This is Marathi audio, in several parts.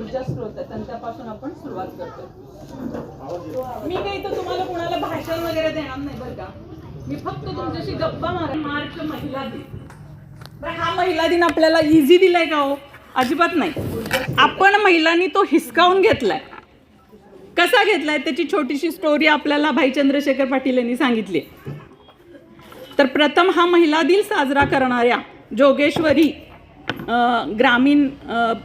ऊर्जा स्रोत आहेत आणि त्यापासून आपण सुरुवात करतो. मी काही तर तुम्हाला कोणाला भाषण वगैरे देणार नाही बरं का. मी फक्त तुमच्याशी गप्पा मार्च महिला दिन. हा महिला दिन आपल्याला इझी दिलाय का हो? अजिबात नाही. आपण महिलांनी तो हिसकावून घेतलाय. कसा घेतलाय त्याची छोटीशी स्टोरी आपल्याला भाई चंद्रशेखर पाटील यांनी सांगितली. तर प्रथम हा महिला दिन साजरा करणाऱ्या जोगेश्वरी ग्रामीण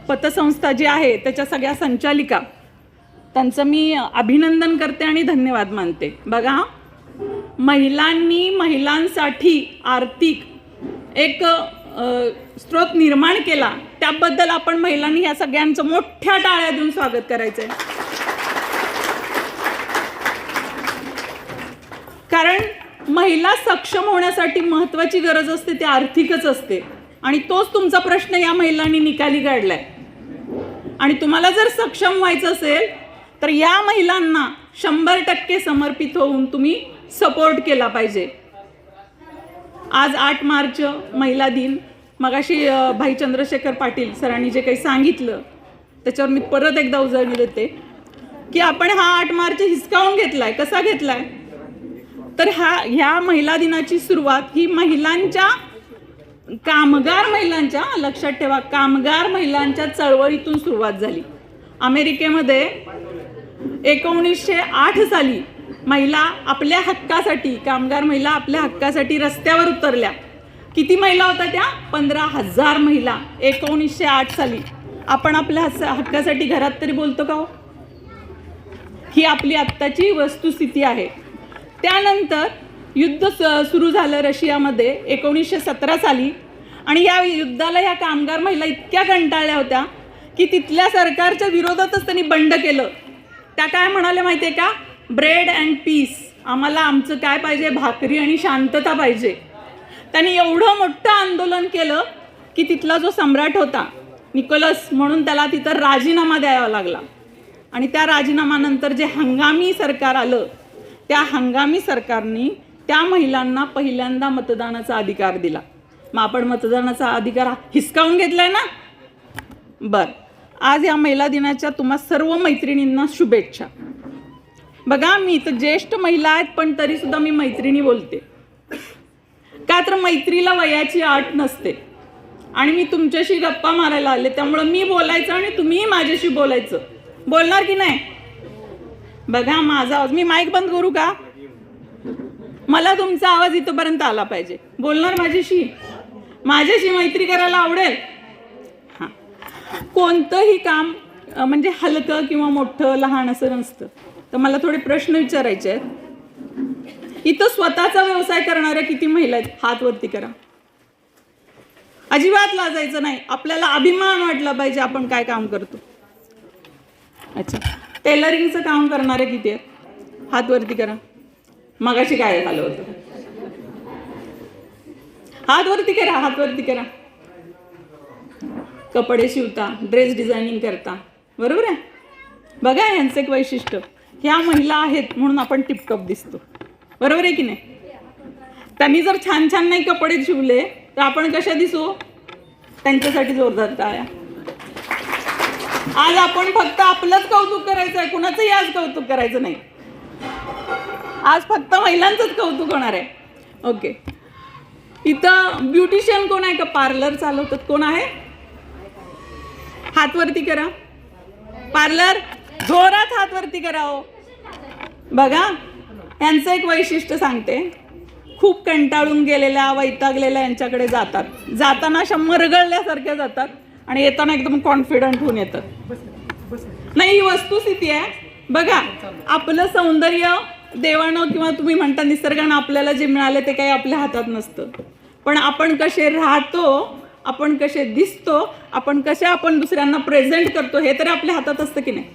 पतसंस्था जी आहे त्याच्या सगळ्या संचालिका त्यांचं मी अभिनंदन करते आणि धन्यवाद मानते. बघा, महिलांनी महिलांसाठी आर्थिक एक स्रोत निर्माण केला, त्याबद्दल आपण महिलांनी या सगळ्यांचं मोठ्या टाळ्या देऊन स्वागत करायचंय. कारण महिला सक्षम होण्यासाठी महत्त्वाची गरज असते ते आर्थिकच असते आणि तोच तुमचा प्रश्न या महिलांनी निकाली काढलाय. आणि तुम्हाला जर सक्षम व्हायचं असेल तर या महिलांना 100% समर्पित होऊन तुम्ही सपोर्ट केला पाहिजे. आज 8 मार्च महिला दिन. मगाशी भाई चंद्रशेखर पाटील सरांनी जे काही सांगितलं त्याच्यावर मी परत एकदा उजळणी देते की आपण हा 8 मार्च हिसकावून घेतलाय. कसा घेतलाय तर ह्या महिला दिनाची सुरुवात ही महिलांच्या, कामगार महिलांच्या, लक्षात ठेवा, कामगार महिलांच्या चळवळीतून सुरुवात झाली. अमेरिकेमध्ये 1908 साली महिला आपल्या हक्कासाठी, कामगार महिला आपल्या हक्कासाठी रस्त्यावर उतरल्या. किती महिला होत्या त्या? 15,000 महिला 1908 साली. आपण आपल्या हक्कासाठी घरात तरी बोलतो का हो? ही आपली आत्ताची वस्तुस्थिती आहे. त्यानंतर युद्ध सुरू झालं रशियामध्ये 1917 साली आणि या युद्धाला या कामगार महिला इतक्या कंटाळल्या होत्या की तिथल्या सरकारच्या विरोधातच त्यांनी बंड केलं. त्या काय म्हणाल्या माहिती आहे का? Bread and peace. आम्हाला आमचं काय पाहिजे? भाकरी आणि शांतता पाहिजे. त्यांनी एवढं मोठं आंदोलन केलं की तिथला जो सम्राट होता निकोलस म्हणून त्याला तिथं राजीनामा द्यावा लागला. आणि त्या राजीनाम्यानंतर जे हंगामी सरकार आलं त्या हंगामी सरकारने त्या महिलांना पहिल्यांदा मतदानाचा अधिकार दिला. मग आपण मतदानाचा अधिकार हिसकावून घेतलाय ना? बरं, आज या महिला दिनाच्या तुम्हा सर्व मैत्रिणींना शुभेच्छा. बघा, मी तर ज्येष्ठ महिला आहेत पण तरी सुद्धा मी मैत्रिणी बोलते. का तर मैत्रीला वयाची अट नसते आणि मी तुमच्याशी गप्पा मारायला आले त्यामुळं मी बोलायचं आणि तुम्हीही माझ्याशी बोलायचं. बोलणार की नाही? बघा, माझा आवाज, मी माईक बंद करू का? मला तुमचा आवाज इथपर्यंत आला पाहिजे. बोलणार माझ्याशी? माझ्याशी मैत्री करायला आवडेल? हां. कोणतंही काम म्हणजे हलकं किंवा मोठं लहान असं नसतं. तर मला थोडे प्रश्न विचारायचे आहेत. इथं स्वतःचा व्यवसाय करणाऱ्या किती महिला आहेत? हात वरती करा. अजिबात लाजायचं नाही. आपल्याला अभिमान वाटला पाहिजे आपण काय काम करतो. अच्छा, टेलरिंगचं काम करणारे किती आहेत? हात वरती करा. मगाशी काय झालं होतं? हात वरती करा, हात वरती करा. कपडे शिवता, ड्रेस डिझायनिंग करता, बरोबर आहे? बघा, यांचं एक वैशिष्ट्य, ह्या महिला आहेत म्हणून आपण टिपटॉप दिसतो, बरोबर आहे की नाही? त्यांनी जर छान छान नाही कपडे शिवले तर आपण कशा दिसू? त्यांच्यासाठी जोरदार टाळ्या. आज आपण फक्त आपलंच कौतुक करायचं आहे, कुणाचंही आज कौतुक करायचं नाही. आज फक्त महिलांचंच कौतुक होणार आहे. ओके, इथं ब्युटिशियन कोण आहे का? पार्लर चालवतात कोण आहे? हात वरती करा. पार्लर, जोरात हात वरती करा हो. बघा, यांचं एक वैशिष्ट्य सांगते. खूप कंटाळून गेलेल्या, वैतागलेल्या यांच्याकडे जातात. जाताना अशा मरगळल्यासारख्या जातात आणि येताना एकदम कॉन्फिडंट होऊन येतात. नाही, ही वस्तुस्थिती आहे. बघा, आपलं सौंदर्य देवानं किंवा तुम्ही म्हणता निसर्गानं आपल्याला जे मिळाले ते काही आपल्या हातात नसतं. पण आपण कसे राहतो, आपण कसे दिसतो, आपण दुसऱ्यांना प्रेझेंट करतो हे तर आपल्या हातात असतं की नाही?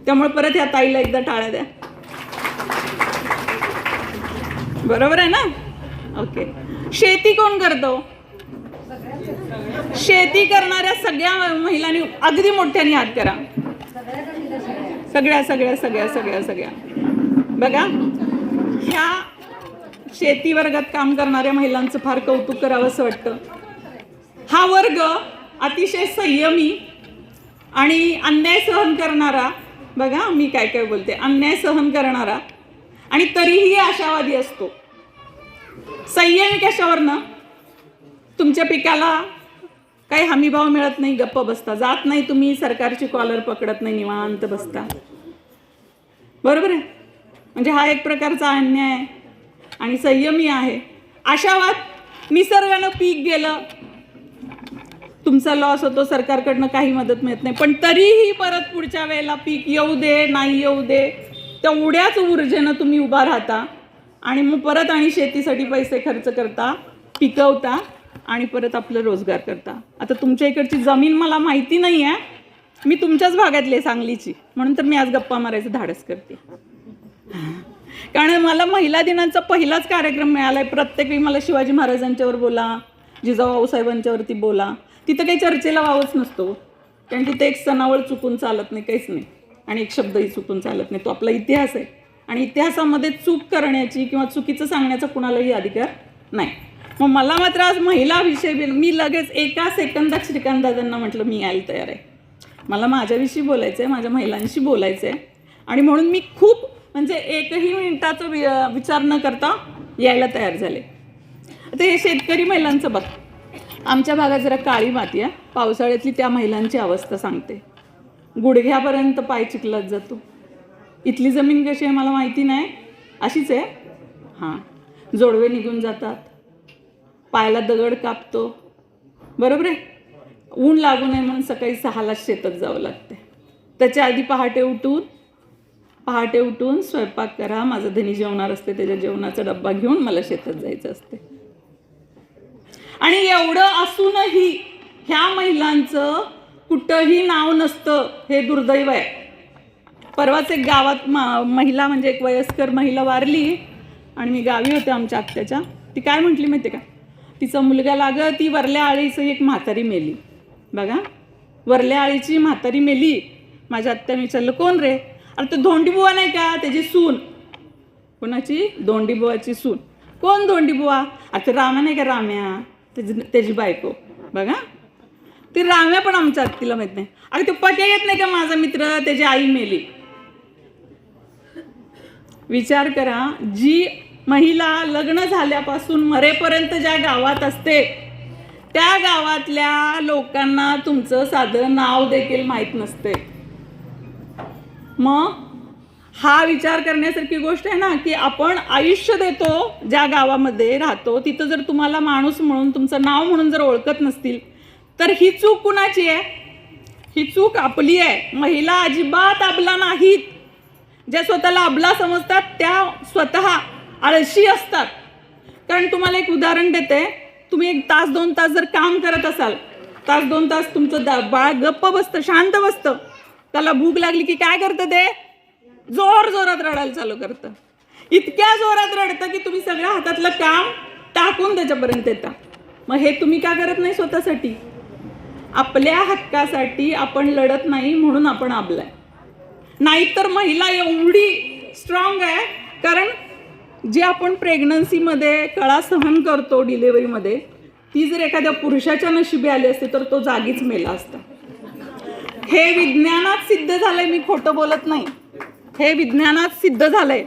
त्यामुळे परत ह्या ताईला एकदा टाळ्या द्या. बरोबर आहे ना? ओके, शेती कोण करतो? शेती करणाऱ्या सगळ्या महिलांनी अगदी मोठ्याने हात करा. सगळ्या सगळ्या सगळ्या सगळ्या सगळ्या. बघा, ह्या शेती वर्गात काम करणाऱ्या महिलांचं फार कौतुक करावं असं वाटतं. हा वर्ग अतिशय संयमी, आणि अन्याय सहन करणारा, बघा मी काय काय बोलते, अन्याय सहन करणारा आणि तरीही आशावादी असतो. संयमी कशावरनं? तुमच्या पिकाला काही हमीभाव मिळत नाही, गप्प बसता, जात नाही तुम्ही सरकारची कॉलर पकडत नाही, निवांत बसता. बरोबर आहे? म्हणजे हा एक प्रकारचा अन्याय आहे. आणि संयमी आहे. आशावाद, निसर्गानं पीक गेलं, तुमचा लॉस होतो, सरकारकडनं काही मदत मिळत नाही, पण तरीही परत पुढच्या वेळेला पीक येऊ दे नाही येऊ दे, तेवढ्याच ऊर्जेनं तुम्ही उभा राहता आणि मग परत आणि शेतीसाठी पैसे खर्च करता, पिकवता आणि परत आपलं रोजगार करता. आता तुमच्या इकडची जमीन मला माहिती नाही आहे, मी तुमच्याच भागातली आहे, सांगलीची, म्हणून तर मी आज गप्पा मारायचं धाडस करते. कारण मला महिला दिनाचा पहिलाच कार्यक्रम मिळाला आहे. प्रत्येक वेळी मला शिवाजी महाराजांच्यावर बोला, जिजाऊ साहेबांच्यावरती बोला, तिथं काही चर्चेला वावच नसतो. कारण तिथे एक सणावळ चुकून चालत नाही, काहीच नाही, आणि एक शब्दही चुकून चालत नाही. तो आपला इतिहास आहे आणि इतिहासामध्ये चूक करण्याची किंवा चुकीचं सांगण्याचा कुणालाही अधिकार नाही. मग मला मात्र आज महिला विषय, मी लगेच एका सेकंदात श्रीकांत दादांना म्हटलं मी यायला तयार आहे, मला माझ्याविषयी बोलायचं आहे, माझ्या महिलांशी बोलायचं आहे. आणि म्हणून मी खूप म्हणजे एकही मिनिटाचा विचार न करता यायला तयार झाले. आता हे शेतकरी महिलांचं बघ, आमच्या भागात जरा काळी माती आहे, पावसाळ्यातली त्या महिलांची अवस्था सांगते. गुडघ्यापर्यंत पाय चिखलात जातो. इथली जमीन कशी आहे मला माहिती नाही, अशीच आहे. हां, जोडवे निघून जातात, पायाला दगड कापतो, बरोबर आहे. ऊन लागू नये म्हणून सकाळी 6ला शेतात जावं लागते. त्याच्या आधी पहाटे उठून स्वयंपाक करा, माझं धनी जेवणार असते, त्याच्या जेवणाचा डब्बा घेऊन मला शेतात जायचं असते. आणि एवढं असूनही ह्या महिलांचं कुठंही नाव नसतं, हे दुर्दैव आहे. परवाच एक गावात महिला, म्हणजे एक वयस्कर महिला वारली आणि मी गावी होते आमच्या आत्याच्या. ती काय म्हटली माहिती का, तिचा मुलगा लागत, ती वरल्या आळीचं एक म्हातारी मेली. बघा, वरल्या आळीची म्हातारी मेली. माझ्या आत्याने विचारलं कोण रे? अरे तो धोंडीबुवा नाही का, त्याची सून. कोणाची? धोंडीबुवाची सून. कोण धोंडीबुवा? आता राम्या नाही का, राम्या त्याची बायको. बघा, ती राम्या पण आमच्या आत्तीला माहित नाही. अरे तो पक्या येत नाही का माझा मित्र, त्याची आई मेली. विचार करा, जी महिला लग्न झाल्यापासून मरेपर्यंत ज्या गावात असते, त्या गावातल्या लोकांना तुमचं साधं नाव देखील माहीत नसते. मग हा विचार करण्यासारखी गोष्ट आहे ना, की आपण आयुष्य देतो ज्या गावामध्ये राहतो, तिथं जर तुम्हाला माणूस म्हणून, तुमचं नाव म्हणून जर ओळखत नसतील, तर ही चूक कुणाची आहे? ही चूक आपली आहे. महिला अजिबात अबला नाहीत. ज्या स्वतःला अबला समजतात त्या स्वतः आळशी असतात. कारण तुम्हाला एक उदाहरण देते, तुम्ही 1 तास 2 तास जर काम करत असाल, 1-2 तास तुमचं बाळ गप्प बसतं, शांत बसतं, त्याला भूक लागली की काय करतं, ते जोरात रडायला चालू करतं. इतक्या जोरात रडतं की तुम्ही सगळ्या हातातलं काम टाकून त्याच्यापर्यंत येता. मग हे तुम्ही का करत नाही स्वतःसाठी? आपल्या हक्कासाठी आपण लढत नाही म्हणून आपण अबलाय. नाहीतर महिला एवढी स्ट्रॉंग आहे, कारण जे आपण प्रेग्नन्सीमध्ये कळा सहन करतो, डिलिव्हरीमध्ये, ती जर एखाद्या पुरुषाच्या नशिबी आली असते तर तो जागीच मेला असता. हे विज्ञानात सिद्ध झालंय, मी खोटं बोलत नाही, हे विज्ञानात सिद्ध झालंय.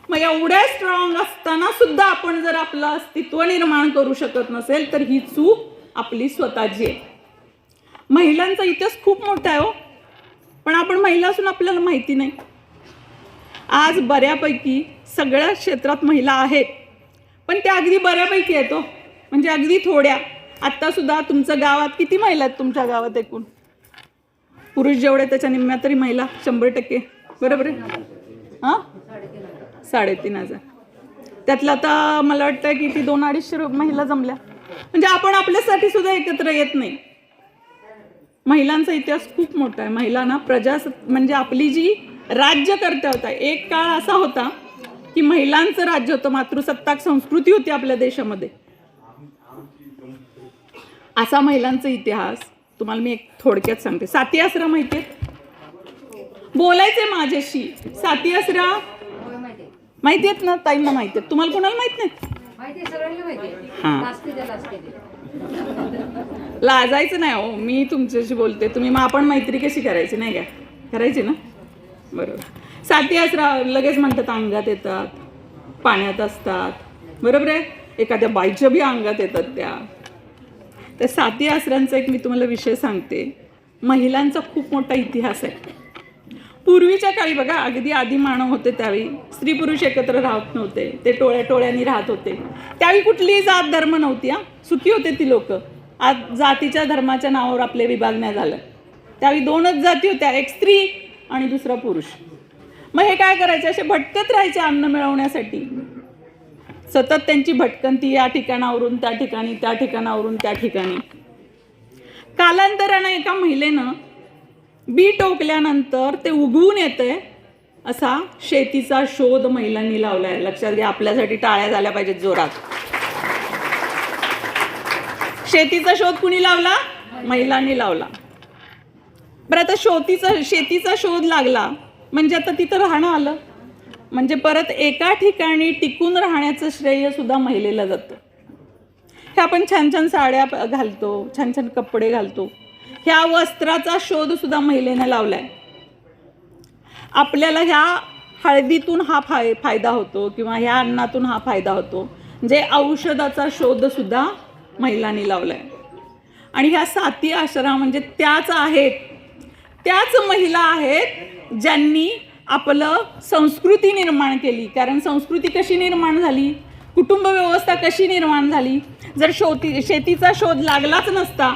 मग एवढ्या स्ट्रॉंग असताना सुद्धा आपण जर आपलं अस्तित्व निर्माण करू शकत नसेल तर ही चूक आपली स्वतःची आहे. महिलांचा इतिहास खूप मोठा आहे हो, पण आपण महिला असून आपल्याला माहिती नाही. आज बऱ्यापैकी सगळ्या क्षेत्रात महिला आहेत, पण त्या अगदी बऱ्यापैकी आहेत हो, म्हणजे अगदी थोड्या. आत्तासुद्धा तुमच्या गावात किती महिला आहेत? तुमच्या गावात एकूण पुरुष जेवढे त्याच्या निम्म्या तरी महिला, 100%, बरोबर आहे? हां, 3,500. त्यातलं आता मला वाटतं की ती 200-250 महिला जमल्या. म्हणजे आपण आपल्यासाठी सुद्धा एकत्र येत नाही. महिलांचा इतिहास खूप मोठा आहे. महिलांना म्हणजे आपली जी राज्यकर्त्या होता, एक काळ असा होता की महिलांचं राज्य होतं, मातृसत्ताक संस्कृती होती आपल्या देशामध्ये. असा महिलांचा इतिहास तुम्हाला मी एक थोडक्यात सांगते. साती आसरा माहिती आहे? बोलायचे माझ्याशी. साती आसरा माहिती आहेत ना? ताईंना माहिती आहेत. तुम्हाला कोणाला माहित नाही? हां, लाजायचं नाही हो, मी तुमच्याशी बोलते, तुम्ही मग आपण मैत्री कशी करायची, नाही का? करायची ना, बरोबर. साती आसरा लगेच म्हणतात अंगात येतात, पाण्यात असतात, बरोबर आहे. एखाद्या बाईच्या बी अंगात येतात त्या साती आसरांचा एक मी तुम्हाला विषय सांगते. महिलांचा खूप मोठा इतिहास आहे. पूर्वीच्या काळी बघा, अगदी आदी मानव होते त्यावेळी स्त्री पुरुष एकत्र राहत नव्हते, ते टोळ्या टोळ्यांनी राहत होते. त्यावेळी कुठलीही जात धर्म नव्हती, सुखी होते ती लोक. आज जातीच्या धर्माच्या नावावर आपले विभागण्या झालं. त्यावेळी 2च जाती होत्या, एक स्त्री आणि दुसरा पुरुष. मग हे काय करायचे, असे भटकत राहायचे अन्न मिळवण्यासाठी. सतत त्यांची भटकंती या ठिकाणावरून त्या ठिकाणी, त्या ठिकाणावरून त्या ठिकाणी. कालांतरानं एका महिलेनं बी टोकल्यानंतर ते उगवून येतंय असा शेतीचा शोध महिलांनी लावलाय. लक्षात घ्या, आपल्यासाठी टाळ्या झाल्या पाहिजेत जोरात. शेतीचा शोध कुणी लावला? महिलांनी लावला. बरं, आता शेतीचा शोध लागला म्हणजे आता तिथं राहणं आलं, म्हणजे परत एका ठिकाणी टिकून राहण्याचं श्रेय सुद्धा महिलेला जातं. हे आपण छान छान साड्या घालतो, छान छान कपडे घालतो, ह्या वस्त्राचा शोध सुद्धा महिलेनं लावलाय. आपल्याला ह्या हळदीतून हा फायदा होतो किंवा ह्या अन्नातून हा फायदा होतो, जे औषधाचा शोध सुद्धा महिलांनी लावलाय. आणि ह्या साती आसरा म्हणजे त्याच महिला आहेत ज्यांनी आपलं संस्कृती निर्माण केली. कारण संस्कृती कशी निर्माण झाली, कुटुंब व्यवस्था कशी निर्माण झाली, जर शेतीचा शोध लागलाच नसता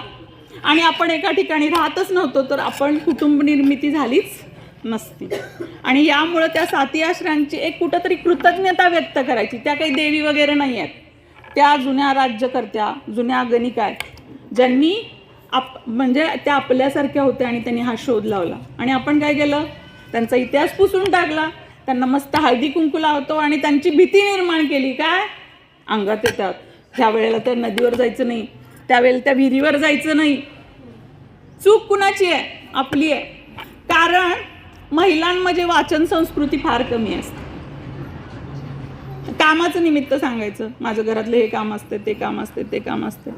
आणि आपण एका ठिकाणी राहतच नव्हतो तर आपण कुटुंब निर्मिती झालीच नसती. आणि यामुळं त्या साती आसरांची एक कुठंतरी कृतज्ञता व्यक्त करायची. त्या काही देवी वगैरे नाही आहेत, त्या जुन्या राज्यकर्त्या, जुन्या गणिका आहेत, ज्यांनी म्हणजे त्या आपल्यासारख्या होत्या आणि त्यांनी हा शोध लावला. आणि आपण काय केलं, त्यांचा इतिहास पुसून टाकला. त्यांना मस्त हळदी कुंकू लावतो आणि त्यांची भीती निर्माण केली. काय अंगात येतात, ह्या वेळेला तर नदीवर जायचं नाही, त्यावेळेला त्या विहिरीवर जायचं नाही. चूक कुणाची आहे? आपली आहे. कारण महिलांमध्ये वाचन संस्कृती फार कमी असते. कामाचं निमित्त सांगायचं, माझ्या घरातलं हे काम असते, ते काम असते, ते काम असते,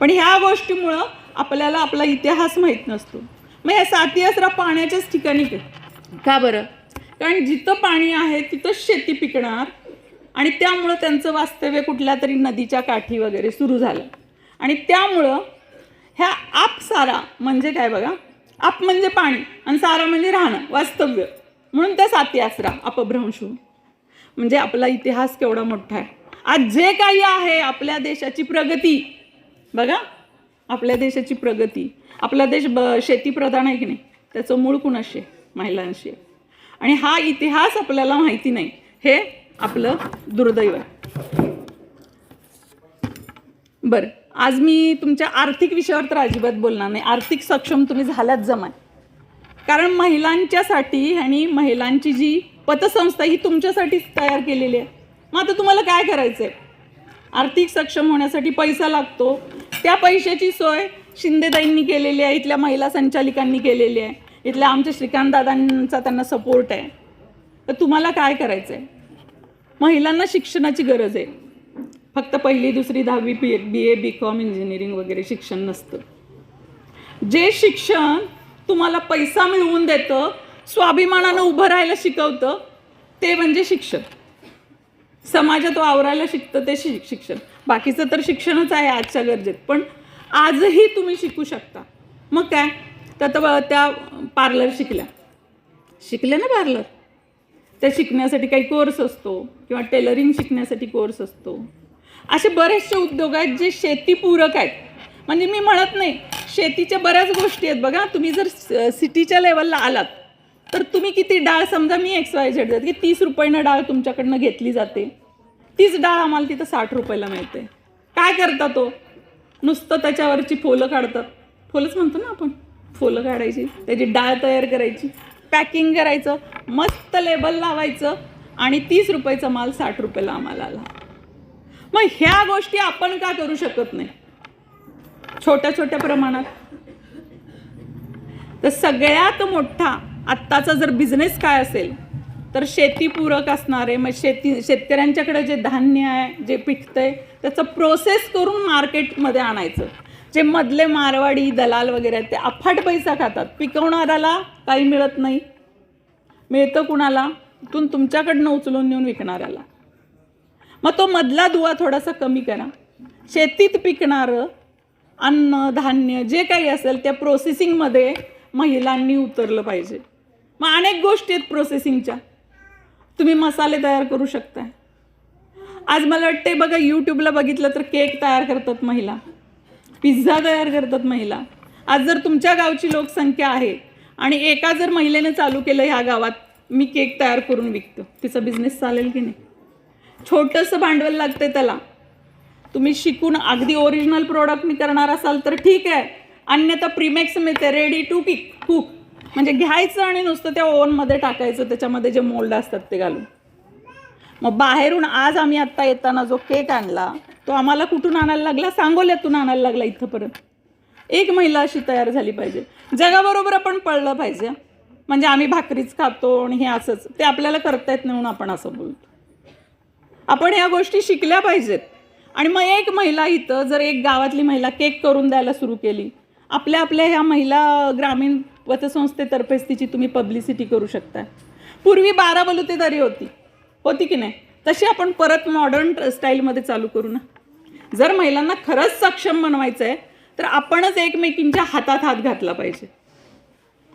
पण ह्या गोष्टीमुळं आपल्याला आपला इतिहास माहीत नसतो. मग या साती आसरा पाण्याच्याच ठिकाणी का बरं? कारण जिथं पाणी आहे तिथंच शेती पिकणार आणि त्यामुळं त्यांचं वास्तव्य कुठल्या तरी नदीच्या काठी वगैरे सुरू झालं. आणि त्यामुळं ह्या आपसारा म्हणजे काय बघा, आप म्हणजे पाणी आणि सारा म्हणजे राहणं, वास्तव्य, म्हणून त्या साती आसरा अपभ्रंशू. म्हणजे आपला इतिहास केवढा मोठा आहे. आज जे काही आहे आपल्या देशाची प्रगती बघा, आपल्या देशाची प्रगती, आपला देश शेतीप्रधान आहे की नाही, त्याचं मूळ कुणाशी आहे? महिलांशी आहे. आणि हा इतिहास आपल्याला माहिती नाही, हे आपलं दुर्दैव आहे. बरं, आज मी तुमच्या आर्थिक विषयावर तर अजिबात बोलणार नाही. आर्थिक सक्षम तुम्ही झाल्यात जमाय, कारण महिलांच्यासाठी आणि महिलांची जी पतसंस्था ही तुमच्यासाठीच तयार केलेली आहे. मग आता तुम्हाला काय करायचं आहे? आर्थिक सक्षम होण्यासाठी पैसा लागतो. त्या पैशाची सोय शिंदेताईंनी केलेली आहे, इथल्या महिला संचालिकांनी केलेली आहे, इथल्या आमच्या श्रीकांत दादांचा त्यांना सपोर्ट आहे. तर तुम्हाला काय करायचं आहे? महिलांना शिक्षणाची गरज आहे. फक्त 1ली, 2री, 10वी BA, BCom, इंजिनिअरिंग वगैरे शिक्षण नसतं. जे शिक्षण तुम्हाला पैसा मिळवून देतं, स्वाभिमानानं उभं राहायला शिकवतं, ते म्हणजे शिक्षण. समाजात वावरायला शिकतं ते शिक्षण. बाकीचं तर शिक्षणच आहे आजच्या गरजेत, पण आजही तुम्ही शिकू शकता. मग काय, तर त्या पार्लर शिकल्या ना पार्लर, त्या शिकण्यासाठी काही कोर्स असतो किंवा टेलरिंग शिकण्यासाठी कोर्स असतो. असे बरेचसे उद्योग आहेत जे शेतीपूरक आहेत. म्हणजे मी म्हणत नाही, शेतीच्या बऱ्याच गोष्टी आहेत. बघा, तुम्ही जर सिटीच्या लेवलला आलात तर तुम्ही किती डाळ, समजा मी XYZ जाते की 30 रुपयानं डाळ तुमच्याकडनं घेतली जाते, तीच डाळ आम्हाला तिथं 60 रुपयाला मिळते. काय करता तो? नुसतं त्याच्यावरची फोलं काढतात, फोलंच म्हणतो ना आपण, फोलं काढायची, त्याची डाळ तयार करायची, पॅकिंग करायचं, मस्त लेबल लावायचं आणि 30 रुपयाचा माल 60 रुपयाला आम्हाला आला. मग ह्या गोष्टी आपण का करू शकत नाही छोट्या छोट्या प्रमाणात? तर सगळ्यात मोठा आत्ताचा जर बिझनेस काय असेल तर शेतीपूरक असणारे, मग शेतकऱ्यांच्याकडे जे धान्य आहे, जे पिकतंय त्याचं प्रोसेस करून मार्केटमध्ये आणायचं. जे मधले मारवाडी दलाल वगैरे आहेत ते अफाट पैसा खातात. पिकवणाऱ्याला काही मिळत नाही. मिळतं कुणाला? तिथून तुमच्याकडनं उचलून नेऊन विकणाऱ्याला. मग तो मधला दुवा थोडासा कमी करा. शेतीत पिकणारं अन्न धान्य जे काही असेल त्या प्रोसेसिंगमध्ये महिलांनी उतरलं पाहिजे. मग अनेक गोष्टी आहेत प्रोसेसिंगच्या. तुम्ही मसाले तयार करू शकताय. आज मला वाटते बघा, यूट्यूबला बघितलं तर केक तयार करतात महिला, पिझ्झा तयार करतात महिला. आज जर तुमच्या गावची लोकसंख्या आहे आणि एका जर महिलेने चालू केलं ह्या गावात, मी केक तयार करून विकतो, तिचा बिझनेस चालेल की नाही? छोटंसं भांडवल लागते त्याला. तुम्ही शिकून अगदी ओरिजिनल प्रोडक्ट मी करणार असाल तर ठीक आहे, अन्यथा प्रीमेक्स मिळते, रेडी टू कुक. म्हणजे घ्यायचं आणि नुसतं त्या ओव्हनमध्ये टाकायचं, त्याच्यामध्ये जे मोल्ड असतात ते घालून. मग बाहेरून आज आम्ही आत्ता येताना जो केक आणला तो आम्हाला कुठून आणायला लागला? सांगोल्यातून आणायला लागला इथंपर्यंत. एक महिला अशी तयार झाली पाहिजे. जगाबरोबर आपण पळलं पाहिजे. म्हणजे आम्ही भाकरीच खातो आणि हे असंच, ते आपल्याला करता येत नाही म्हणून आपण असं बोलतो. आपण ह्या गोष्टी शिकल्या पाहिजेत. आणि मग एक महिला इथं जर एक गावातली महिला केक करून द्यायला सुरू केली, आपल्या ह्या महिला ग्रामीण पतसंस्थेतर्फेच तिची तुम्ही पब्लिसिटी करू शकता. पूर्वी 12 बलुतेदारी होती की नाही? तशी आपण परत मॉडर्न स्टाईलमध्ये चालू करू ना. जर महिलांना खरंच सक्षम बनवायचं आहे तर आपणच एकमेकींच्या हातात हात घातला पाहिजे.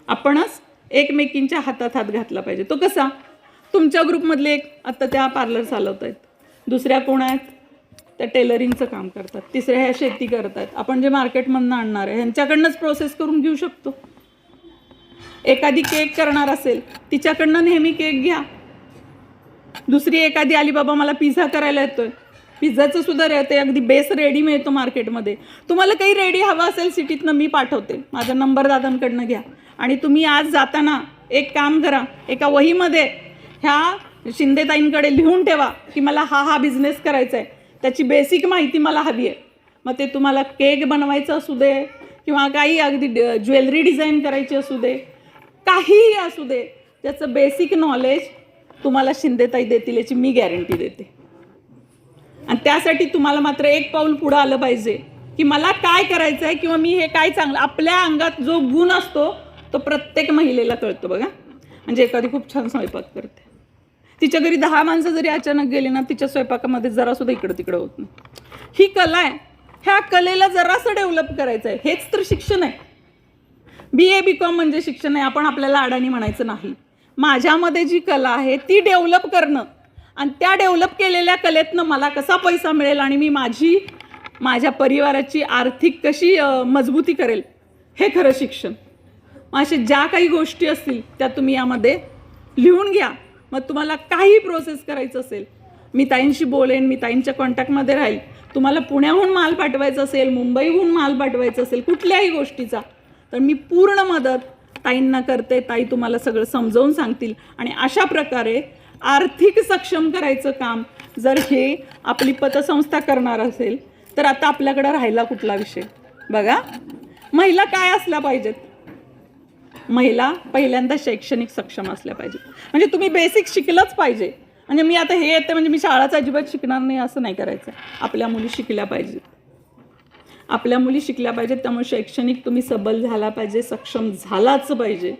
आपणच एकमेकींच्या हातात हात घातला पाहिजे. तो कसा? तुमच्या ग्रुपमधले एक आत्ता त्या पार्लर चालवत आहेत, दुसऱ्या कोण आहेत त्या टेलरिंगचं काम करतात, तिसऱ्या ह्या शेती करत आहेत. आपण जे मार्केटमधनं आणणार आहे ह्यांच्याकडनंच प्रोसेस करून घेऊ शकतो. एखादी केक करणार असेल तिच्याकडनं नेहमी केक घ्या. दुसरी एखादी आली, बाबा मला पिझ्झा करायला येतोय, पिझ्झाचं सुद्धा येते, अगदी बेस रेडी मिळतो मार्केटमध्ये. तुम्हाला काही रेडी हवा असेल सिटीतनं मी पाठवते, माझा नंबर दादांकडनं घ्या. आणि तुम्ही आज जाताना एक काम करा, एका वहीमध्ये ह्या शिंदेताईंकडे लिहून ठेवा की मला हा बिझनेस करायचा आहे, त्याची बेसिक माहिती मला हवी आहे. मग ते तुम्हाला केक बनवायचं असू दे किंवा काही अगदी ज्वेलरी डिझाईन करायची असू दे, काहीही असू दे, त्याचं बेसिक नॉलेज तुम्हाला शिंदेताई देतील याची मी गॅरंटी देते. आणि त्यासाठी तुम्हाला मात्र एक पाऊल पुढं आलं पाहिजे की मला काय करायचं आहे किंवा मी हे काय चांगलं. आपल्या अंगात जो गुण असतो तो प्रत्येक महिलेला कळतो बघा. म्हणजे एखादी खूप छान स्वयंपाक करते, तिच्या घरी 10 माणसं जरी अचानक गेली ना, तिच्या स्वयंपाकामध्ये जरासुद्धा इकडं तिकडं होत नाही. ही कला आहे. ह्या कलेला जरासं डेव्हलप करायचं आहे. हेच तर शिक्षण आहे. BA BCom म्हणजे शिक्षण आहे. आपण आपल्याला अडाणी म्हणायचं नाही. माझ्यामध्ये जी कला आहे ती डेव्हलप करणं आणि त्या डेव्हलप केलेल्या कलेतनं मला कसा पैसा मिळेल आणि मी माझ्या परिवाराची आर्थिक कशी मजबूती करेल, हे खरं शिक्षण. अशा ज्या काही गोष्टी असतील त्या तुम्ही यामध्ये लिहून घ्या. मग तुम्हाला काही प्रोसेस करायचं असेल, मी ताईंशी बोलेन, मी ताईंच्या कॉन्टॅक्टमध्ये राहील. तुम्हाला पुण्याहून माल पाठवायचा असेल, मुंबईहून माल पाठवायचा असेल, कुठल्याही गोष्टीचा, तर मी पूर्ण मदत ताईंना करते. ताई तुम्हाला सगळं समजावून सांगतील. आणि अशा प्रकारे आर्थिक सक्षम करायचं काम जर हे आपली पतसंस्था करणार असेल तर आता आपल्याकडं राहिला कुठला विषय? बघा, महिला काय असल्या पाहिजेत? महिला पहिल्यांदा शैक्षणिक सक्षम असल्या पाहिजे. म्हणजे तुम्ही बेसिक शिकलंच पाहिजे. म्हणजे मी आता हे येते म्हणजे मी शाळाच अजिबात शिकणार नाही असं नाही करायचं. आपल्या मुली शिकल्या पाहिजेत. आपल्या मुली शिकल्या पाहिजेत. त्यामुळे शैक्षणिक तुम्ही सबल झाला पाहिजे, सक्षम झालाच पाहिजे.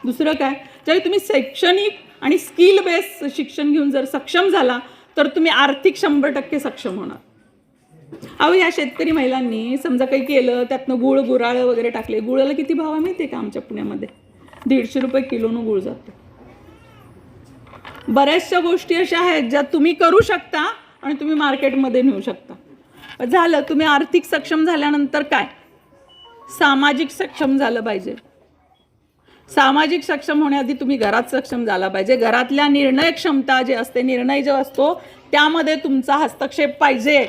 दुसरं काय, ज्यावेळी तुम्ही शैक्षणिक आणि स्किल बेस शिक्षण घेऊन जर सक्षम झाला तर तुम्ही आर्थिक 100% सक्षम होणार. अहो, या शेतकरी महिलांनी समजा काही केलं, त्यातनं गुराळं वगैरे टाकले. गुळाला किती भाव आहे माहिती आहे का? आमच्या पुण्यामध्ये 150 रुपये किलोनं गुळ जातो. बऱ्याचशा गोष्टी अशा आहेत ज्या तुम्ही करू शकता आणि तुम्ही मार्केटमध्ये नेऊ शकता. झालं. तुम्ही आर्थिक सक्षम झाल्यानंतर काय? सामाजिक सक्षम झालं पाहिजे. सामाजिक सक्षम होण्याआधी तुम्ही घरात सक्षम झाला पाहिजे. घरातल्या निर्णय क्षमता जे असते, निर्णय जो असतो त्यामध्ये तुमचा हस्तक्षेप पाहिजे.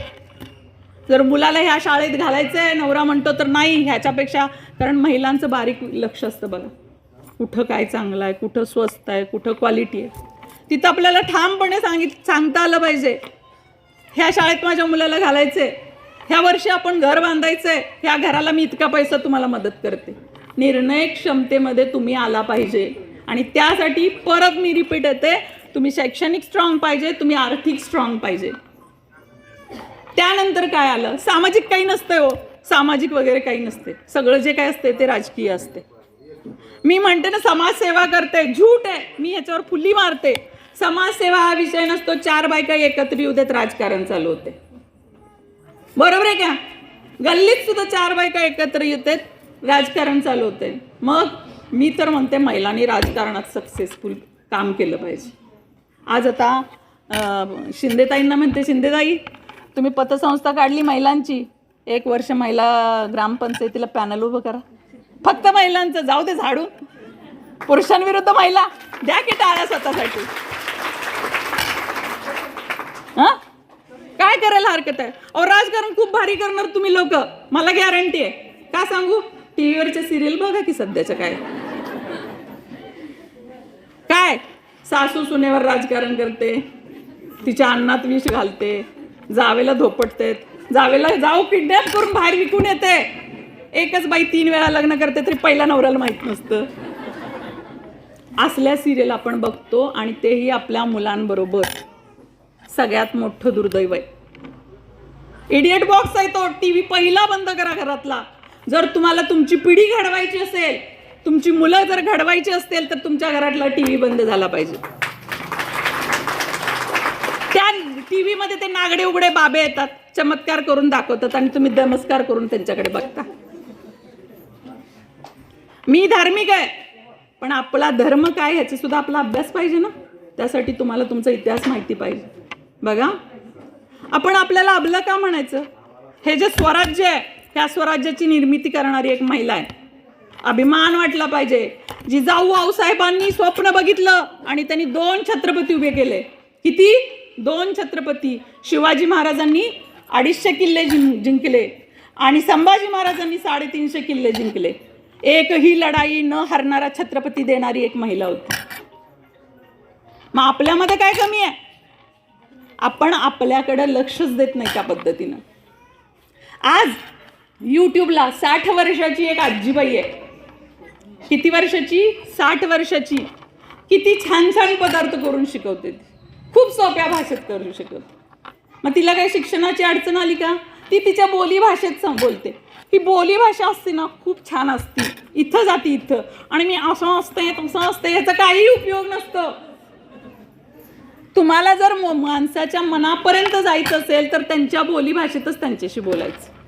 जर मुलाला ह्या शाळेत घालायचं आहे, नवरा म्हणतो तर नाही, ह्याच्यापेक्षा, कारण महिलांचं बारीक लक्ष असतं बघा, कुठं काय चांगलं आहे, कुठं स्वस्त आहे, कुठं क्वालिटी आहे, तिथं आपल्याला ठामपणे सांगता आलं पाहिजे. ह्या शाळेत माझ्या मुलाला घालायचं आहे, ह्या वर्षी आपण घर बांधायचं आहे, ह्या घराला मी इतका पैसा तुम्हाला मदत करते. निर्णय क्षमतेमध्ये तुम्ही आला पाहिजे. आणि त्यासाठी परत मी रिपीट येते, तुम्ही शैक्षणिक स्ट्रॉंग पाहिजे, तुम्ही आर्थिक स्ट्रॉंग पाहिजे. त्यानंतर काय आलं, सामाजिक काही नसते हो, सामाजिक वगैरे काही नसते, सगळं जे काय असते ते राजकीय असते. मी म्हणते ना समाजसेवा करते, झूट आहे, मी ह्याच्यावर फुली मारते. समाजसेवा हा विषय नसतो, 4 बायका एकत्र येऊ देत राजकारण चालू होते. बरोबर आहे का? गल्लीत सुद्धा 4 बायका एकत्र येतात राजकारण चालू होते. मग मी तर म्हणते महिलांनी राजकारणात सक्सेसफुल काम केलं पाहिजे. आज आता शिंदेताईंना म्हणते, शिंदेताई तुम्ही पतसंस्था काढली महिलांची, 1 वर्ष महिला ग्रामपंचायतीला पॅनल उभं करा, फक्त महिलांचं, जाऊ दे झाडून, पुरुषांविरुद्ध महिला, द्या की टाळ्या स्वतःसाठी. हां काय करायला हरकत आहे? अहो राजकारण खूप भारी करणार तुम्ही लोक, मला गॅरंटी आहे. का सांगू? टीव्हीवरच्या सिरियल बघा की सध्याच्या काय काय सासू सुनेवर राजकारण करते, तिच्या अन्नात विष घालते, जावेला धोपटते, जावेला जाऊ किडनॅप करून बाहेर विकून येते. एकच बाई 3 वेळा लग्न करते तरी पहिल्या नवऱ्याला माहित नसतं. असल्या सिरियल आपण बघतो आणि तेही आपल्या मुलांबरोबर. सगळ्यात मोठं दुर्दैव आहे. इडियट बॉक्स आहे तो, टीव्ही पहिला बंद करा घरातला. जर तुम्हाला तुमची पिढी घडवायची असेल, तुमची मुलं जर घडवायची असतील तर तुमच्या घरातला टीव्ही बंद झाला पाहिजे. त्या टीव्ही मध्ये ते नागडे उघडे बाबे येतात, चमत्कार करून दाखवतात आणि तुम्ही नमस्कार करून त्यांच्याकडे बघता. मी धार्मिक आहे, पण आपला धर्म काय ह्याचा सुद्धा आपला अभ्यास पाहिजे ना. त्यासाठी तुम्हाला तुमचा इतिहास माहिती पाहिजे. बघा, आपण आपल्याला अबलं का म्हणायचं? हे जे स्वराज्य आहे, ह्या स्वराज्याची निर्मिती करणारी एक महिला आहे. अभिमान वाटला पाहिजे. जिजाऊ आऊसाहेबांनी स्वप्न बघितलं आणि त्यांनी 2 छत्रपती उभे केले. किती? 2 छत्रपती. शिवाजी महाराजांनी 250 किल्ले जिंकले आणि संभाजी महाराजांनी 350 किल्ले जिंकले. एकही लढाई न हरणारा छत्रपती देणारी एक महिला होती. मग आपल्यामध्ये काय कमी आहे? आपण आपल्याकडे लक्षच देत नाही त्या पद्धतीनं. आज यूट्यूबला 60 वर्षाची एक आजीबाई आहे. किती वर्षाची? 60 वर्षाची. किती छान छान पदार्थ करून शिकवते, खूप सोप्या भाषेत करून शिकवते. मग तिला काही शिक्षणाची अडचण आली का? ती तिच्या बोली भाषेत बोलते. ही बोली भाषा असते ना, खूप छान असते. इथं जाते इथं, आणि मी असं असते तसं असते, याचा काही उपयोग नसतो. तुम्हाला जर माणसाच्या मनापर्यंत जायचं असेल तर त्यांच्या बोली भाषेतच त्यांच्याशी बोलायचं.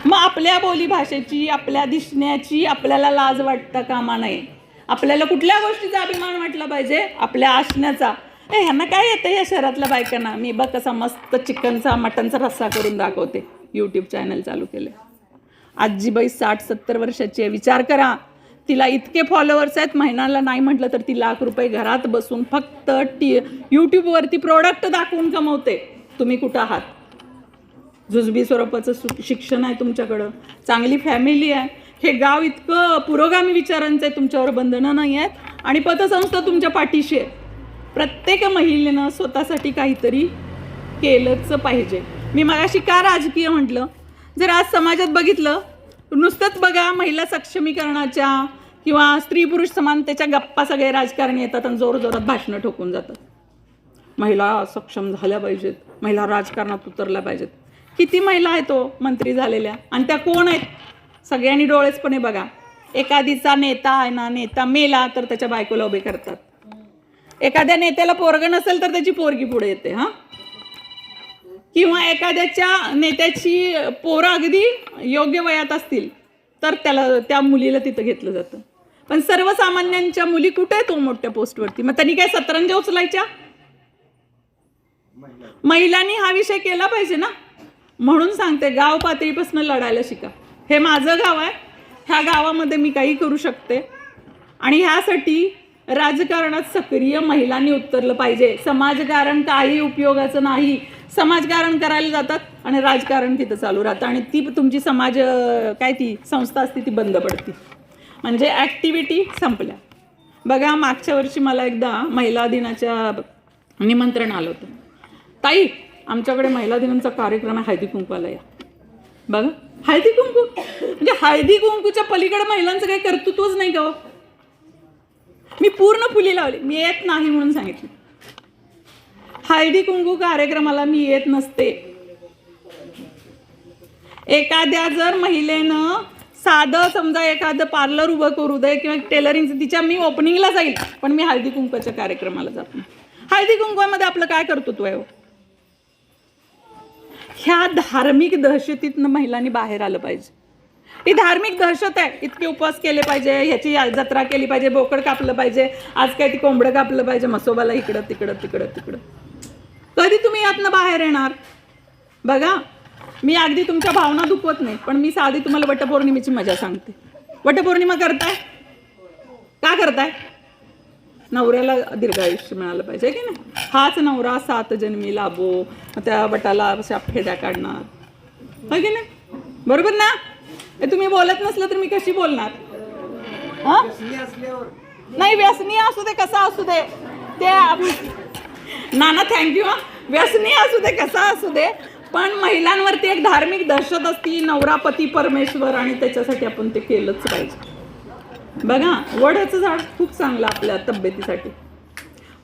मग आपल्या बोली भाषेची, आपल्या दिसण्याची आपल्याला लाज वाटता कामा नये. आपल्याला कुठल्या गोष्टीचा अभिमान वाटला पाहिजे? आपल्या असण्याचा. ह्यांना काय येतं या शहरातल्या बायकांना? मी बघ कसा मस्त चिकनचा मटनचा रस्सा करून दाखवते. यूट्यूब चॅनल चालू केले. आजीबाई 60-70 वर्षाची आहे. विचार करा, तिला इतके फॉलोअर्स आहेत, महिन्याला नाही म्हटलं तर ती ₹1,00,000 घरात बसून फक्त यूट्यूबवरती प्रोडक्ट दाखवून कमवते. तुम्ही कुठं आहात? जुजबी स्वरूपाचं शिक्षण आहे तुमच्याकडं, चांगली फॅमिली आहे, हे गाव इतकं पुरोगामी विचारांचं आहे, तुमच्यावर बंधनं नाही आहेत, आणि पतसंस्था तुमच्या पाठीशी आहे. प्रत्येक महिलेनं स्वतःसाठी काहीतरी केलंच पाहिजे. मी मगाशी का राजकीय म्हटलं? जर आज समाजात बघितलं, नुसतंच बघा महिला सक्षमीकरणाच्या किंवा स्त्री पुरुष समानतेच्या गप्पा सगळे राजकारणी येतात आणि जोरजोरात भाषणं ठोकून जातात. महिला सक्षम झाल्या पाहिजेत, महिला राजकारणात उतरल्या पाहिजेत. किती महिला आहेत तो मंत्री झालेल्या, आणि त्या कोण आहेत? सगळ्यांनी डोळेचपणे बघा. एखादीचा नेता आहे ना, नेता मेला तर त्याच्या बायकोला उभे करतात. एखाद्या नेत्याला पोरगं नसेल तर त्याची पोरगी पुढे येते. हां, किंवा एखाद्याच्या नेत्याची पोरं अगदी योग्य वयात असतील तर त्या मुलीला तिथं घेतलं जातं. पण सर्वसामान्यांच्या मुली कुठे आहेत मोठ्या पोस्टवरती? मग त्यांनी काय सतरंजा उचलायच्या? महिलांनी हा विषय केला पाहिजे ना. म्हणून सांगते, गाव पातळीपासून लढायला शिका. हे माझं गाव आहे, ह्या गावामध्ये मी काही करू शकते, आणि ह्यासाठी राजकारणात सक्रिय महिलांनी उतरलं पाहिजे. समाजकारण काही उपयोगाचं नाही. समाजकारण करायला जातात आणि राजकारण तिथं चालू राहतं, आणि ती तुमची समाज काय ती संस्था असते ती बंद पडते. म्हणजे ॲक्टिव्हिटी संपल्या. बघा, मागच्या वर्षी मला एकदा महिला दिनाच्या निमंत्रण आलं होतं. ताई, आमच्याकडे महिला दिनाचा कार्यक्रम आहे, हळदी कुंकवाला या. बघा, हळदी कुंकू म्हणजे हळदी कुंकूच्या पलीकडे महिलांचं काही कर्तृत्वच नाही का? मी पूर्ण फुली लावली, मी येत नाही म्हणून सांगितलं. हळदी कुंकू कार्यक्रमाला मी येत नसते. एखाद्या जर महिलेनं साधं समजा एखादं पार्लर उभं करू दे किंवा टेलरिंगचं, तिच्या मी ओपनिंगला जाईल, पण मी हळदी कुंकूच्या कार्यक्रमाला जात नाही. हळदी कुंकवामध्ये आपलं काय कर्तृत्व आहे? ह्या धार्मिक दहशतीतनं महिलांनी बाहेर आलं पाहिजे. ही धार्मिक दहशत आहे. इतके उपवास केले पाहिजे, ह्याची जत्रा केली पाहिजे, बोकड कापलं पाहिजे, आज काय ती कोंबडं कापलं पाहिजे, मसोबाला इकडं तिकडं तिकडं तिकडं. कधी तुम्ही यातनं बाहेर येणार? बघा, मी अगदी तुमच्या भावना दुखवत नाही, पण मी साधी तुम्हाला वटपौर्णिमेची मजा सांगते. वटपौर्णिमा करताय का करताय? नवऱ्याला दीर्घायुष्य मिळालं पाहिजे की नाही. हाच नवरा 7 जन्मी लाभो, त्या वटाला अशा फेड्या काढणार, हो की नाही? बरोबर ना? हे तुम्ही बोलत नसलं तर मी कशी बोलणार? हा नाही, व्यसनी असू दे कसा असू दे, ते नाना थँक्यू. व्यसनी असू दे कसा असू दे, पण महिलांवरती एक धार्मिक दहशत असती, नवरा पती परमेश्वर, आणि त्याच्यासाठी आपण ते केलंच पाहिजे. बघा, वडाचं झाड खूप चांगलं आपल्या तब्येतीसाठी.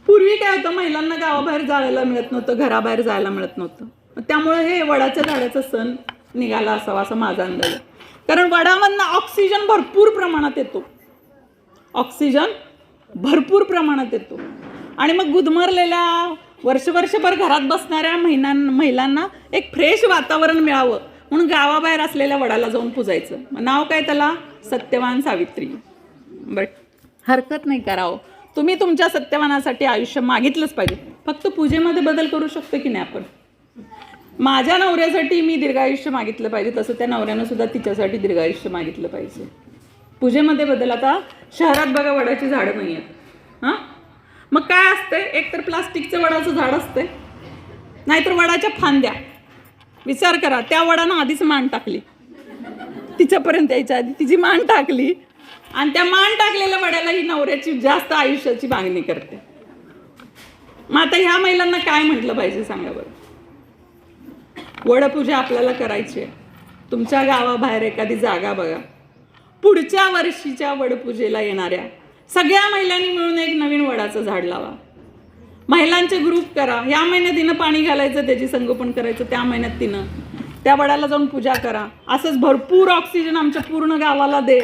पूर्वी काय होतं, महिलांना गावाबाहेर जायला मिळत नव्हतं, घराबाहेर जायला मिळत नव्हतं, त्यामुळे हे वडाच्या झाडाचा सण निघाला असावा असं माझा अंदाज आहे. कारण वडामधनं ऑक्सिजन भरपूर प्रमाणात येतो, ऑक्सिजन भरपूर प्रमाणात येतो. आणि मग गुदमरलेल्या वर्षभर घरात बसणाऱ्या महिलांना एक फ्रेश वातावरण मिळावं म्हणून गावाबाहेर असलेल्या वडाला जाऊन पूजायचं. नाव काय त्याला? सत्यवान सावित्री. बट हरकत नाही, करावं. तुम्ही तुमच्या सत्यवानासाठी आयुष्य मागितलंच पाहिजे. फक्त पूजेमध्ये बदल करू शकतो की नाही आपण? माझ्या नवऱ्यासाठी मी दीर्घायुष्य मागितलं पाहिजे, तसं त्या नवऱ्यानं सुद्धा तिच्यासाठी दीर्घायुष्य मागितलं पाहिजे. पूजेमध्ये बदल. आता शहरात बघा वडाची झाडं नाही आहेत. हां, मग काय असते? एक तर प्लास्टिकचं वडाचं झाड असते, नाहीतर वडाच्या फांद्या. विचार करा, त्या वडानं आधीच मान टाकली, तिच्यापर्यंत यायच्या आधी तिची मान टाकली, आणि त्या मान टाकलेल्या वड्याला ही नवऱ्याची जास्त आयुष्याची मागणी करते. मग आता ह्या महिलांना काय म्हटलं पाहिजे सांगा बरं? वडपूजा आपल्याला करायची आहे. तुमच्या गावाबाहेर एखादी जागा बघा, पुढच्या वर्षीच्या वडपूजेला येणाऱ्या सगळ्या महिलांनी मिळून एक नवीन वडाचं झाड लावा. महिलांचे ग्रुप करा. ह्या महिन्यात तिनं पाणी घालायचं, त्याची संगोपन करायचं, त्या महिन्यात तिनं त्या वडाला जाऊन पूजा करा. असंच भरपूर ऑक्सिजन आमच्या पूर्ण गावाला दे,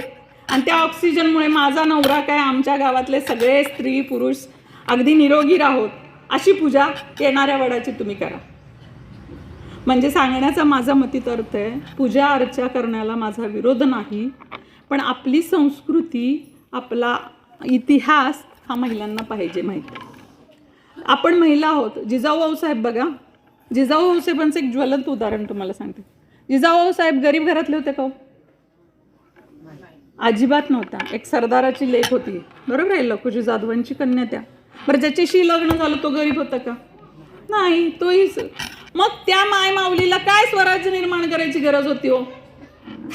आणि त्या ऑक्सिजनमुळे माझा नवरा काय, आमच्या गावातले सगळे स्त्री पुरुष अगदी निरोगी राहोत, अशी पूजा येणाऱ्या वडाची तुम्ही करा. म्हणजे सांगण्याचा माझा मतीत अर्थ आहे, पूजा अर्चा करण्याला माझा विरोध नाही, पण आपली संस्कृती, आपला इतिहास हा महिलांना पाहिजे माहिती. आपण महिला आहोत. जिजाऊ भाऊसाहेब बघा, जिजाऊ भाऊसाहेबांचं एक ज्वलंत उदाहरण तुम्हाला सांगते. जिजाऊ भाऊसाहेब गरीब घरातले होते का? अजिबात नव्हता. एक सरदाराची लेक होती, बरोबर आहे, लखुजी जाधवांची कन्या त्या. बरं, ज्याच्याशी लग्न झालं तो गरीब होता का? नाही, तोहीच. मग त्या माय माऊलीला काय स्वराज्य निर्माण करायची गरज होती हो?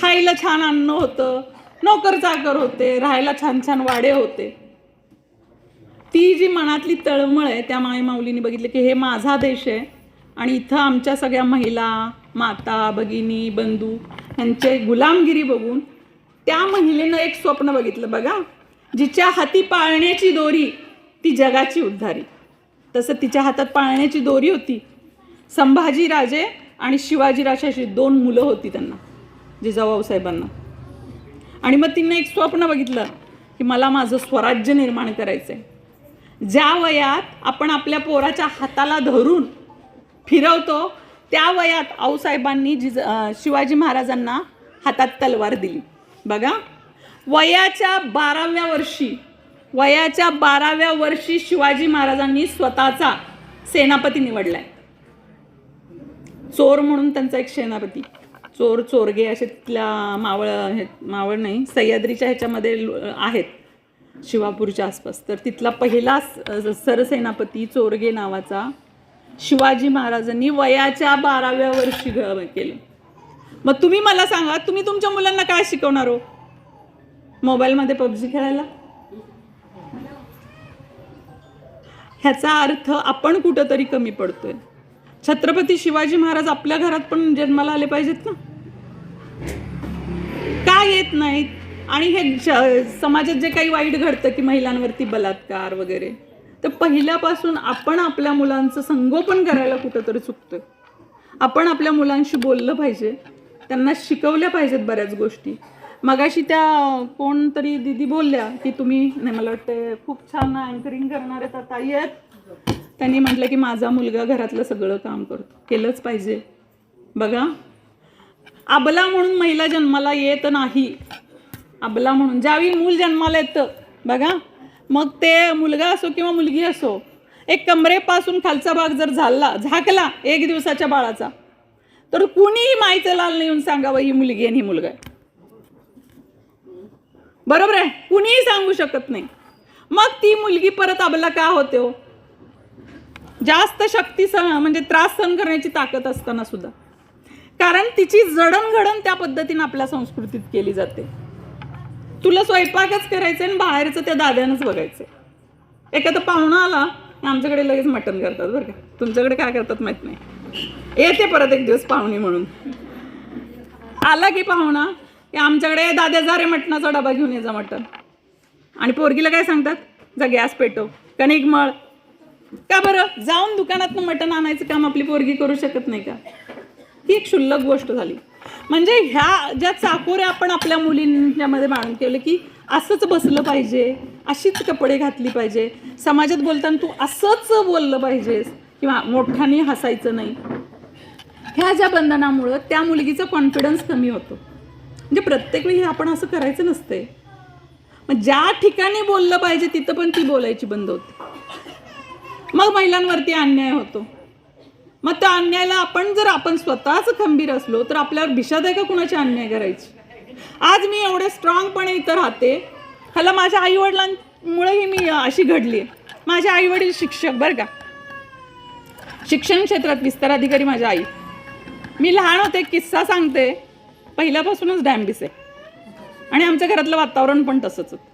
खायला छान अन्न होतं, नोकर चाकर होते, राहायला छान छान वाडे होते. ती जी मनातली तळमळ आहे, त्या माय माऊलीने बघितलं की हे माझा देश आहे, आणि इथं आमच्या सगळ्या महिला, माता, भगिनी, बंधू यांचे गुलामगिरी बघून त्या महिलेनं एक स्वप्न बघितलं बघा, जिच्या हाती पाळण्याची दोरी ती जगाची उद्धारी. तसं तिच्या हातात पाळण्याची दोरी होती. संभाजीराजे आणि शिवाजीराजे अशी 2 मुलं होती त्यांना, जिजाऊ साहेबांना. आणि मग तिने एक स्वप्न बघितलं की मला माझं स्वराज्य निर्माण करायचं आहे. ज्या वयात आपण आपल्या पोराच्या हाताला धरून फिरवतो, त्या वयात आऊसाहेबांनी शिवाजी महाराजांना हातात तलवार दिली. बघा, वयाच्या 12व्या वर्षी शिवाजी महाराजांनी स्वतःचा सेनापती निवडलाय. चोर म्हणून त्यांचा एक सेनापती, चोर चोरगे असे तिथल्या मावळ नाही, सह्याद्रीच्या ह्याच्यामध्ये आहेत, शिवापूरच्या आसपास. तर तिथला पहिला सरसेनापती चोरगे नावाचा शिवाजी महाराजांनी वयाच्या 12व्या वर्षी केलं. मग तुम्ही मला सांगा, तुम्ही तुमच्या मुलांना काय शिकवणार हो? मोबाईलमध्ये पबजी खेळायला? ह्याचा अर्थ आपण कुठंतरी कमी पडतोय. छत्रपती शिवाजी महाराज आपल्या घरात पण जन्माला आले पाहिजेत ना? का येत नाहीत? आणि हे समाजात जे काही वाईट घडतं की महिलांवरती बलात्कार वगैरे, तर पहिल्यापासून आपण आपल्या मुलांचं संगोपन करायला कुठंतरी चुकतोय. आपण आपल्या मुलांशी बोललं पाहिजे, त्यांना शिकवल्या पाहिजेत बऱ्याच गोष्टी. मगाशी त्या कोणतरी दिदी बोलल्या की तुम्ही, नाही मला वाटतं खूप छान अँकरिंग करणारे त्या ताई आहेत, त्यांनी म्हटलं की माझा मुलगा घरातलं सगळं काम करतो. केलंच पाहिजे. बघा, अबला म्हणून महिला जन्माला येत नाही. अबला म्हणून ज्यावेळी मूल जन्माला येतं बघा, मग ते मुलगा असो किंवा मुलगी असो, एक कमरेपासून खालचा भाग जर झाकला 1 दिवसाच्या बाळाचा, तर कुणीही माईचं लाल नाही येऊन सांगावं ही मुलगी आणि ही मुलगा आहे. बरोबर आहे? कुणीही सांगू शकत नाही. मग ती मुलगी परत अबला का होते हो? जास्त शक्ती म्हणजे त्रास सहन करण्याची ताकद असताना सुद्धा, कारण तिची जडणघडण त्या पद्धतीने आपल्या संस्कृतीत केली जाते. तुला स्वयंपाकच करायचं आणि बाहेरचं त्या दाद्यानंच बघायचं. एखादा पाहुणा आला, आमच्याकडे लगेच मटण करतात बरं का, तुमच्याकडे काय करतात माहित नाही. येते परत एक दिवस पाहुणी म्हणून. आला की पाहुणा की आमच्याकडे दाद्या जा रे मटणाचा डबा घेऊन यायचा मटण. आणि पोरगीला काय सांगतात, जा गॅस पेटव, कणिक मळ. का बरं? जाऊन दुकानातनं मटण आणायचं काम आपली पोरगी करू शकत नाही का? ही एक क्षुल्लक गोष्ट झाली. म्हणजे ह्या ज्या चाकोऱ्या आपण आपल्या मुलींच्यामध्ये बांधून ठेवले की असंच बसलं पाहिजे, अशीच कपडे घातली पाहिजे, समाजात बोलताना तू असंच बोललं पाहिजेस किंवा मोठ्याने हसायचं नाही, ह्या ज्या बंधनामुळं त्या मुलगीचा कॉन्फिडन्स कमी होतो. म्हणजे प्रत्येक वेळी आपण असं करायचं नसतंय. मग ज्या ठिकाणी बोललं पाहिजे तिथं पण ती बोलायची बंद होते. मग महिलांवरती अन्याय होतो. मग त्या अन्यायाला आपण स्वतःच खंबीर असलो तर आपल्यावर भिशाद आहे का कुणाची अन्याय करायची? आज मी एवढे स्ट्रॉंगपणे इथं राहते, ह्याला माझ्या आईवडिलांमुळेही मी अशी घडली आहे. माझे आईवडील शिक्षक बरं का, शिक्षण क्षेत्रात विस्तार अधिकारी माझी आई. मी लहान होते, किस्सा सांगते, पहिल्यापासूनच डॅम्बिस आहे आणि आमच्या घरातलं वातावरण पण तसंच होतं.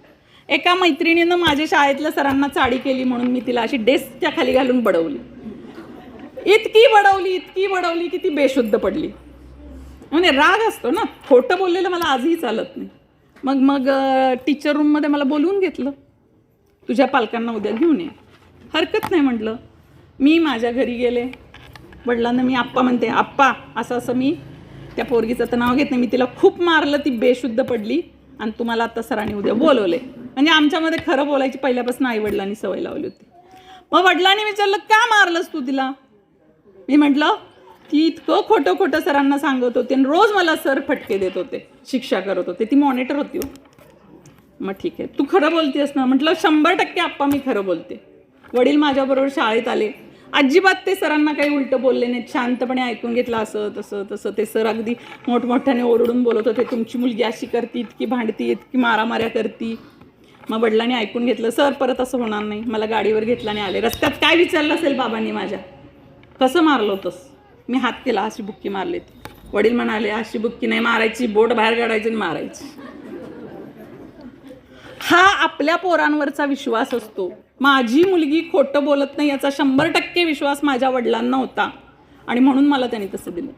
एका मैत्रिणीनं माझ्या शाळेतल्या सरांना चाडी केली म्हणून मी तिला अशी डेस्कच्या खाली घालून बडवली. इतकी बडवली की ती बेशुद्ध पडली. म्हणजे राग असतो ना, खोटं बोललेलं मला आजही चालत नाही. मग टीचर रूममध्ये मला बोलवून घेतलं, तुझ्या पालकांना उद्या घेऊन ये. हरकत नाही म्हटलं. मी माझ्या घरी गेले, वडिलांना मी आप्पा म्हणते, आप्पा असं मी त्या पोरगीचं तर नाव घेत नाही, मी तिला खूप मारलं, ती बेशुद्ध पडली आणि तुम्हाला आता सरांनी उद्या बोलवले. म्हणजे आमच्यामध्ये खरं बोलायची पहिल्यापासून आई वडिलांनी सवय लावली होती. मग वडिलांनी विचारलं, का मारलंस तू तिला? मी म्हटलं, ती इतकं खोटं सरांना सांगत होते आणि रोज मला सर फटके देत होते, शिक्षा करत होते. ती मॉनिटर होती हो. मग ठीक आहे, तू खरं बोलतेस ना? म्हटलं 100% आप्पा मी खरं बोलते. वडील माझ्याबरोबर शाळेत आले, अजिबात ते सरांना काही उलटं बोलले नाहीत, शांतपणे ऐकून घेतलं. असं तसं ते सर अगदी मोठमोठ्याने ओरडून बोलत होते, तुमची मुलगी अशी करती, इतकी भांडती, इतकी मारामाऱ्या करती. मग वडिलांनी ऐकून घेतलं, सर परत असं होणार नाही. मला गाडीवर घेतलं आणि आले. रस्त्यात काय विचारलं असेल बाबांनी माझ्या, कसं मारलं होतंस? मी हात केला, अशी बुक्की मारली. वडील म्हणाले, अशी बुक्की नाही मारायची, बोट बाहेर काढायची आणि मारायची. हा आपल्या पोरांवरचा विश्वास असतो. माझी मुलगी खोटं बोलत नाही याचा 100% विश्वास माझ्या वडिलांना होता आणि म्हणून मला त्यांनी तसं दिलं.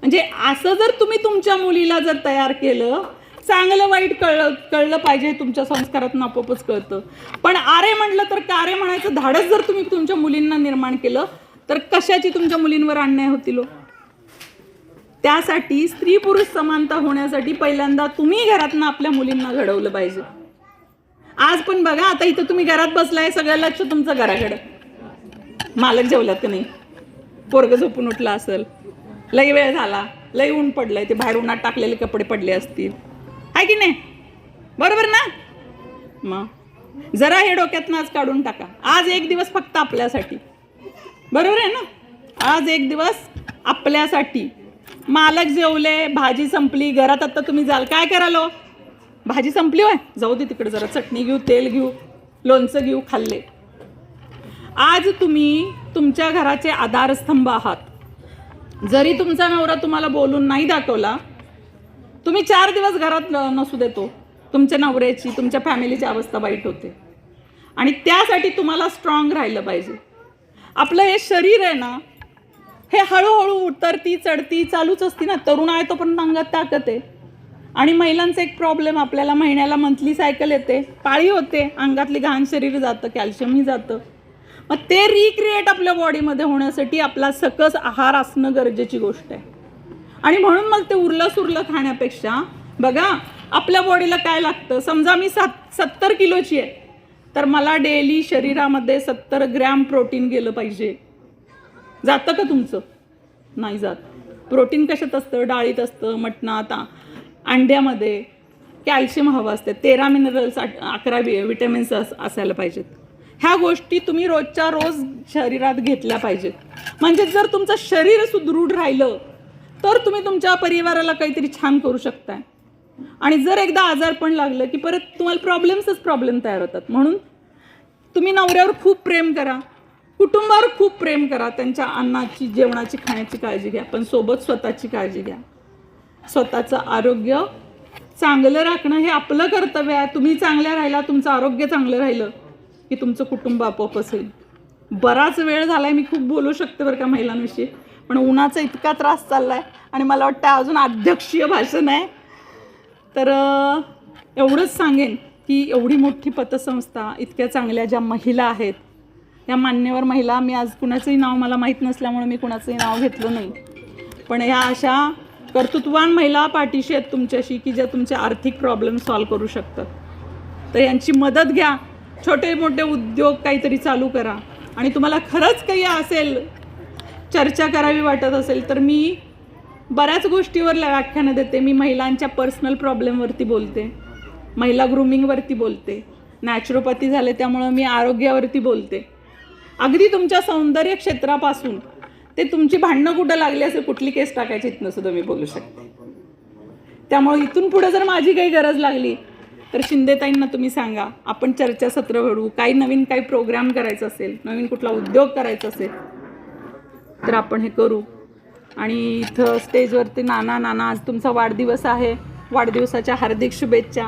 म्हणजे असं जर तुम्ही तुमच्या मुलीला जर तयार केलं, चांगलं वाईट कळलं पाहिजे, तुमच्या संस्कारातून आपोआपच कळतं. पण आरे म्हटलं तर कारे म्हणायचं धाडस जर तुम्ही तुमच्या मुलींना निर्माण केलं तर कशाची तुमच्या मुलींवर अन्याय होतील. त्यासाठी स्त्री पुरुष समानता होण्यासाठी पहिल्यांदा तुम्ही घरातनं आपल्या मुलींना घडवलं पाहिजे. आज पण बघा, आता इथं तुम्ही घरात बसलाय, सगळं लक्ष तुमचं घराकडं. मालक जेवल्यात का नाही, पोरगं झोपून उठला असेल, लई वेळ झाला, लई ऊन पडलंय, ते बाहेर उन्हात टाकलेले कपडे पडले असतील, आहे की नाही? बरोबर ना? मग जरा हे डोक्यातनं आज काढून टाका. आज एक दिवस फक्त आपल्यासाठी, बरोबर आहे ना? आज एक दिवस आपल्यासाठी. मालक जेवले, भाजी संपली, घरात आता तुम्ही जाल, काय करालो? भाजी संपली होय, जाऊ दे तिकडे, जरा चटणी घेऊ, तेल घेऊ, लोणचं घेऊ, खाल्ले. आज तुम्ही तुमच्या घराचे आधारस्तंभ आहात. जरी तुमचा नवरा तुम्हाला बोलून नाही दाखवला, तुम्ही 4 दिवस घरात नसू देतो, तुमच्या नवऱ्याची, तुमच्या फॅमिलीची अवस्था वाईट होते. आणि त्यासाठी तुम्हाला स्ट्रॉंग राहिलं पाहिजे. आपलं हे शरीर आहे ना, हे हळूहळू उतरती चढती चालूच असती ना. तरुण आहे तोपर्यंत अंगात ताकद आहे, आणि महिलांचा एक प्रॉब्लेम, आपल्याला महिन्याला मंथली सायकल येते, पाळी होते, अंगातली घाण शरीर जातं, कॅल्शियमही जातं. मग ते रिक्रिएट आपल्या बॉडीमध्ये होण्यासाठी आपला सकस आहार असणं गरजेची गोष्ट आहे. आणि म्हणून मग ते उरलं सुरलं खाण्यापेक्षा बघा आपल्या बॉडीला काय लागतं. समजा मी 70 किलोची आहे, तर मला डेली शरीरामध्ये 70 ग्रॅम प्रोटीन गेलं पाहिजे. जातं का तुमचं? नाही जात. प्रोटीन कशात असतं? डाळीत असतं, मटणात, अंड्यामध्ये. कॅल्शियम हवं असतं, 13 मिनरल्स, 11 विटॅमिन्स असायला पाहिजेत. ह्या गोष्टी तुम्ही रोजच्या रोज शरीरात घेतल्या पाहिजेत. म्हणजे जर तुमचं शरीर सुदृढ राहिलं तर तुम्ही तुमच्या परिवाराला काहीतरी छान करू शकताय. आणि जर एकदा आजारपण लागलं की परत तुम्हाला प्रॉब्लेम तयार होतात. म्हणून तुम्ही नवऱ्यावर खूप प्रेम करा, कुटुंबावर खूप प्रेम करा, त्यांच्या अन्नाची, जेवणाची, खाण्याची काळजी घ्या, पण सोबत स्वतःची काळजी घ्या. स्वतःचं आरोग्य चांगलं राखणं हे आपलं कर्तव्य आहे. तुम्ही चांगल्या राहिला, तुमचं आरोग्य चांगलं राहिलं की तुमचं कुटुंब आपोआप असेल. बराच वेळ झाला आहे, मी खूप बोलू शकते बरं का महिलांविषयी, पण उन्हाचा इतका त्रास चालला आहे आणि मला वाटतं अजून अध्यक्षीय भाषण आहे. तर एवढंच सांगेन की एवढी मोठी पतसंस्था, इतक्या चांगल्या ज्या महिला आहेत, या मान्यवर महिला, मी आज कुणाचंही नाव मला माहीत नसल्यामुळे मी कुणाचंही नाव घेतलं नाही, पण या अशा कर्तृत्ववान महिला पाठीशी आहेत तुमच्याशी की ज्या तुमचे आर्थिक प्रॉब्लेम सॉल्व्ह करू शकतात. तर यांची मदत घ्या. छोटे मोठे उद्योग काहीतरी चालू करा. आणि तुम्हाला खरंच काही असेल, चर्चा करावी वाटत असेल, तर मी बऱ्याच गोष्टीवर व्याख्यानं देते. मी महिलांच्या पर्सनल प्रॉब्लेमवरती बोलते, महिला ग्रूमिंगवरती बोलते, नॅचरोपॅथी झाले त्यामुळं मी आरोग्यावरती बोलते. अगदी तुमच्या सौंदर्य क्षेत्रापासून ते तुमची भांडणं कुठं लागली असेल, कुठली केस टाकायची, इथनं सुद्धा मी बोलू शकते. त्यामुळे इथून पुढे जर माझी काही गरज लागली तर शिंदेताईंना तुम्ही सांगा, आपण चर्चासत्र घडवू. काही नवीन काही प्रोग्राम करायचा असेल, नवीन कुठला उद्योग करायचा असेल तर आपण हे करू. आणि इथं स्टेजवरती नाना आज तुमचा वाढदिवस आहे, वाढदिवसाच्या हार्दिक शुभेच्छा.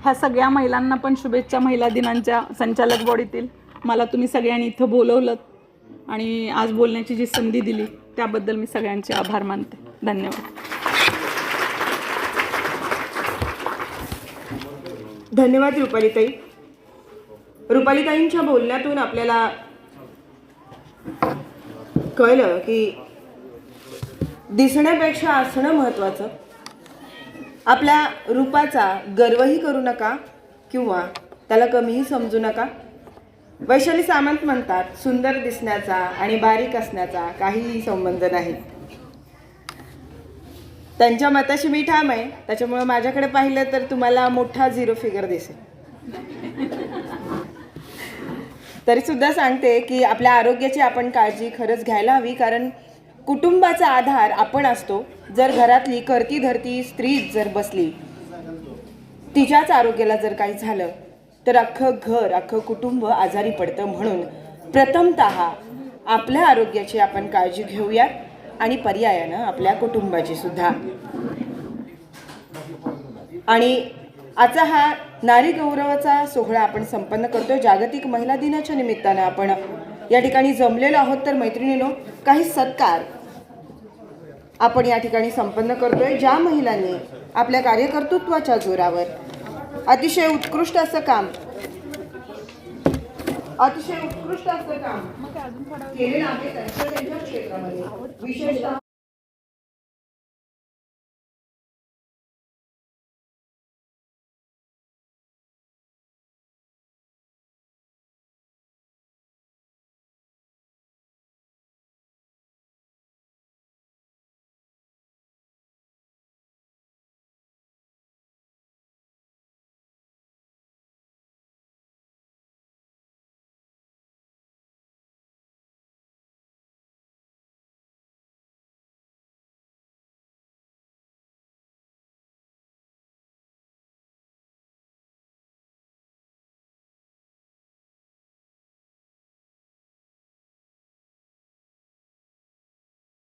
ह्या सगळ्या महिलांना पण शुभेच्छा महिला दिनांच्या. संचालक बॉडीतील मला तुम्ही सगळ्यांनी इथं बोलवलं आणि आज बोलण्याची जी संधी दिली त्याबद्दल मी सगळ्यांचे आभार मानते. धन्यवाद. धन्यवाद रुपालीताई. रुपालीताईंच्या बोलण्यातून आपल्याला कळलं की दिसण्यापेक्षा असणं महत्त्वाचं. आपल्या रूपाचा गर्वही करू नका किंवा त्याला कमीही समजू नका. वैशाली सामंत म्हणतात, सुंदर दिसण्याचा आणि बारीक असण्याचा काहीही संबंध नाही. त्यांच्या मताशी मी ठाम आहे. त्याच्यामुळे माझ्याकडे पाहिलं तर तुम्हाला मोठा 0 फिगर दिसेल. तरी सुद्धा सांगते की आपल्या आरोग्याची आपण काळजी खरंच घ्यायला हवी, कारण कुटुंबाचा आधार आपण असतो. जर घरातली करती धरती स्त्री जर बसली, तिच्याच आरोग्याला जर काही झालं तर अख्खं घर, अख्खं कुटुंब आजारी पडतं. म्हणून प्रथमतः आपल्या आरोग्याची आपण काळजी घेऊयात आणि पर्यायानं आपल्या कुटुंबाची सुद्धा. आणि आजचा हा नारी गौरवाचा सोहळा आपण संपन्न करतोय. जागतिक महिला दिनाच्या निमित्तानं आपण या ठिकाणी जमलेलो आहोत. तर मैत्रिणींनो, काही सत्कार आपण या ठिकाणी संपन्न करतोय. ज्या महिलांनी आपल्या कार्यकर्तृत्वाच्या जोरावर अतिशय उत्कृष्ट असं काम केलेलं आहे, त्यांच्या क्षेत्रामध्ये विशेषतः